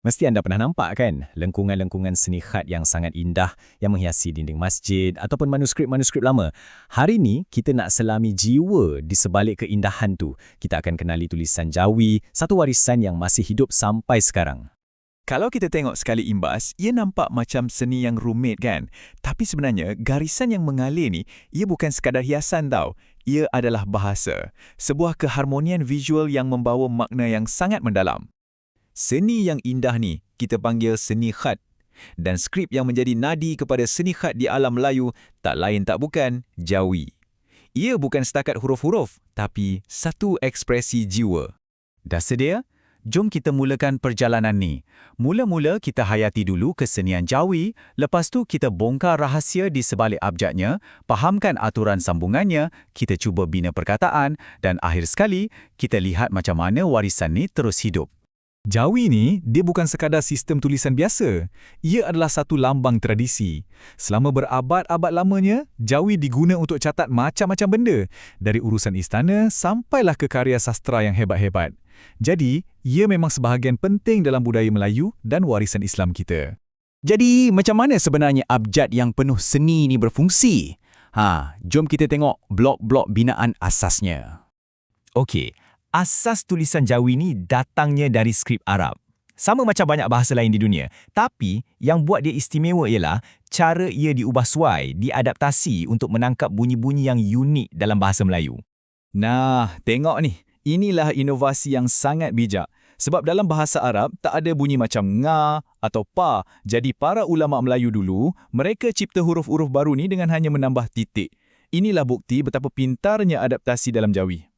Mesti anda pernah nampak kan, lengkungan-lengkungan seni khat yang sangat indah yang menghiasi dinding masjid ataupun manuskrip-manuskrip lama. Hari ni, kita nak selami jiwa di sebalik keindahan tu. Kita akan kenali tulisan Jawi, satu warisan yang masih hidup sampai sekarang. Kalau kita tengok sekali imbas, ia nampak macam seni yang rumit kan? Tapi sebenarnya, garisan yang mengalir ni, ia bukan sekadar hiasan tau. Ia adalah bahasa. Sebuah keharmonian visual yang membawa makna yang sangat mendalam. Seni yang indah ni, kita panggil seni khat. Dan skrip yang menjadi nadi kepada seni khat di alam Melayu, tak lain tak bukan Jawi. Ia bukan setakat huruf-huruf, tapi satu ekspresi jiwa. Dah sedia? Jom kita mulakan perjalanan ni. Mula-mula kita hayati dulu kesenian Jawi, lepas tu kita bongkar rahsia di sebalik abjadnya, fahamkan aturan sambungannya, kita cuba bina perkataan, dan akhir sekali, kita lihat macam mana warisan ni terus hidup. Jawi ni, dia bukan sekadar sistem tulisan biasa. Ia adalah satu lambang tradisi. Selama berabad-abad lamanya, Jawi diguna untuk catat macam-macam benda, dari urusan istana sampailah ke karya sastra yang hebat-hebat. Jadi, ia memang sebahagian penting dalam budaya Melayu dan warisan Islam kita. Jadi, macam mana sebenarnya abjad yang penuh seni ni berfungsi? Jom kita tengok blok-blok binaan asasnya. Okey, asas tulisan Jawi ni datangnya dari skrip Arab. Sama macam banyak bahasa lain di dunia. Tapi, yang buat dia istimewa ialah cara ia diubah suai, diadaptasi untuk menangkap bunyi-bunyi yang unik dalam bahasa Melayu. Nah, tengok ni. Inilah inovasi yang sangat bijak. Sebab dalam bahasa Arab, tak ada bunyi macam nga atau pa. Jadi para ulama Melayu dulu, mereka cipta huruf-huruf baru ni dengan hanya menambah titik. Inilah bukti betapa pintarnya adaptasi dalam Jawi.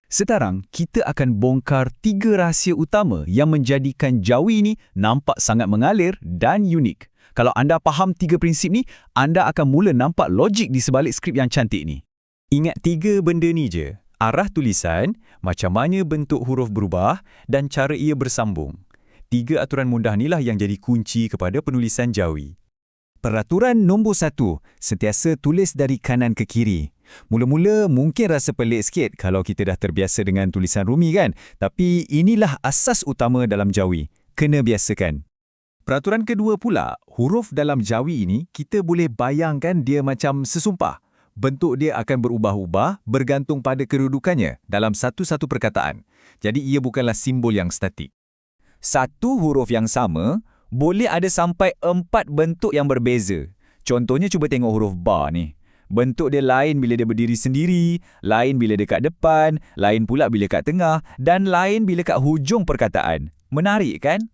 Sekarang, kita akan bongkar 3 rahsia utama yang menjadikan Jawi ni nampak sangat mengalir dan unik. Kalau anda faham 3 prinsip ni, anda akan mula nampak logik di sebalik skrip yang cantik ni. Ingat 3 benda ni je. Arah tulisan, macam mana bentuk huruf berubah dan cara ia bersambung. 3 aturan mudah inilah yang jadi kunci kepada penulisan Jawi. Peraturan nombor 1, sentiasa tulis dari kanan ke kiri. Mula-mula mungkin rasa pelik sikit kalau kita dah terbiasa dengan tulisan rumi kan? Tapi inilah asas utama dalam Jawi. Kena biasakan. Peraturan kedua pula, huruf dalam Jawi ini kita boleh bayangkan dia macam sesumpah. Bentuk dia akan berubah-ubah bergantung pada kedudukannya dalam satu-satu perkataan. Jadi ia bukanlah simbol yang statik. Satu huruf yang sama boleh ada sampai 4 bentuk yang berbeza. Contohnya cuba tengok huruf ba ni. Bentuk dia lain bila dia berdiri sendiri, lain bila dekat depan, lain pula bila kat tengah, dan lain bila kat hujung perkataan. Menarik kan?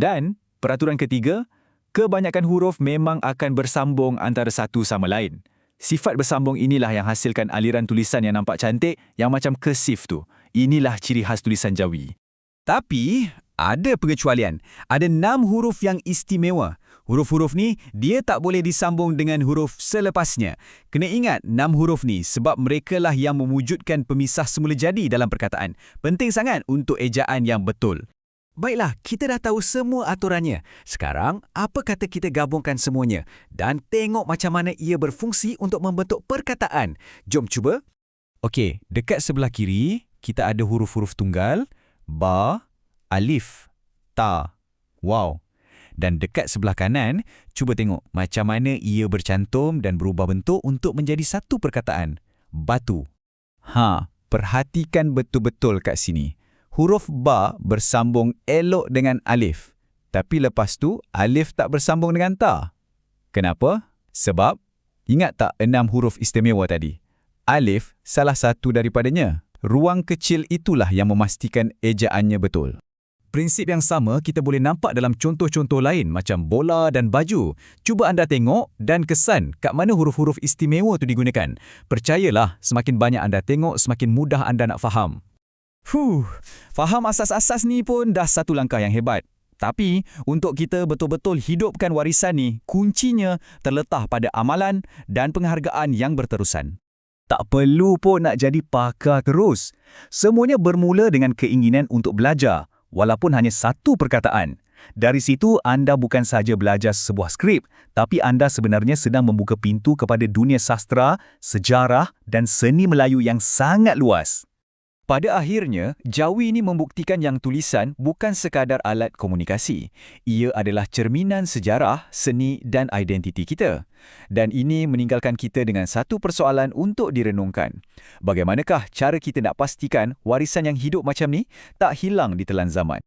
Dan peraturan ketiga, kebanyakan huruf memang akan bersambung antara satu sama lain. Sifat bersambung inilah yang hasilkan aliran tulisan yang nampak cantik, yang macam kersif tu. Inilah ciri khas tulisan Jawi. Tapi, ada pengecualian. Ada 6 huruf yang istimewa. Huruf-huruf ni, dia tak boleh disambung dengan huruf selepasnya. Kena ingat 6 huruf ni sebab merekalah yang mewujudkan pemisah semula jadi dalam perkataan. Penting sangat untuk ejaan yang betul. Baiklah, kita dah tahu semua aturannya. Sekarang, apa kata kita gabungkan semuanya dan tengok macam mana ia berfungsi untuk membentuk perkataan. Jom cuba. Okey, dekat sebelah kiri, kita ada huruf-huruf tunggal, ba, alif, ta, waw. Dan dekat sebelah kanan, cuba tengok macam mana ia bercantum dan berubah bentuk untuk menjadi satu perkataan. Batu. Perhatikan betul-betul kat sini. Huruf ba bersambung elok dengan alif. Tapi lepas tu, alif tak bersambung dengan ta. Kenapa? Sebab, ingat tak 6 huruf istimewa tadi? Alif salah satu daripadanya. Ruang kecil itulah yang memastikan ejaannya betul. Prinsip yang sama kita boleh nampak dalam contoh-contoh lain macam bola dan baju. Cuba anda tengok dan kesan kat mana huruf-huruf istimewa tu digunakan. Percayalah, semakin banyak anda tengok, semakin mudah anda nak faham. Faham asas-asas ni pun dah satu langkah yang hebat. Tapi, untuk kita betul-betul hidupkan warisan ni, kuncinya terletak pada amalan dan penghargaan yang berterusan. Tak perlu pun nak jadi pakar terus. Semuanya bermula dengan keinginan untuk belajar, walaupun hanya satu perkataan. Dari situ, anda bukan sahaja belajar sebuah skrip, tapi anda sebenarnya sedang membuka pintu kepada dunia sastra, sejarah dan seni Melayu yang sangat luas. Pada akhirnya, Jawi ini membuktikan yang tulisan bukan sekadar alat komunikasi. Ia adalah cerminan sejarah, seni dan identiti kita. Dan ini meninggalkan kita dengan satu persoalan untuk direnungkan. Bagaimanakah cara kita nak pastikan warisan yang hidup macam ni tak hilang di telan zaman?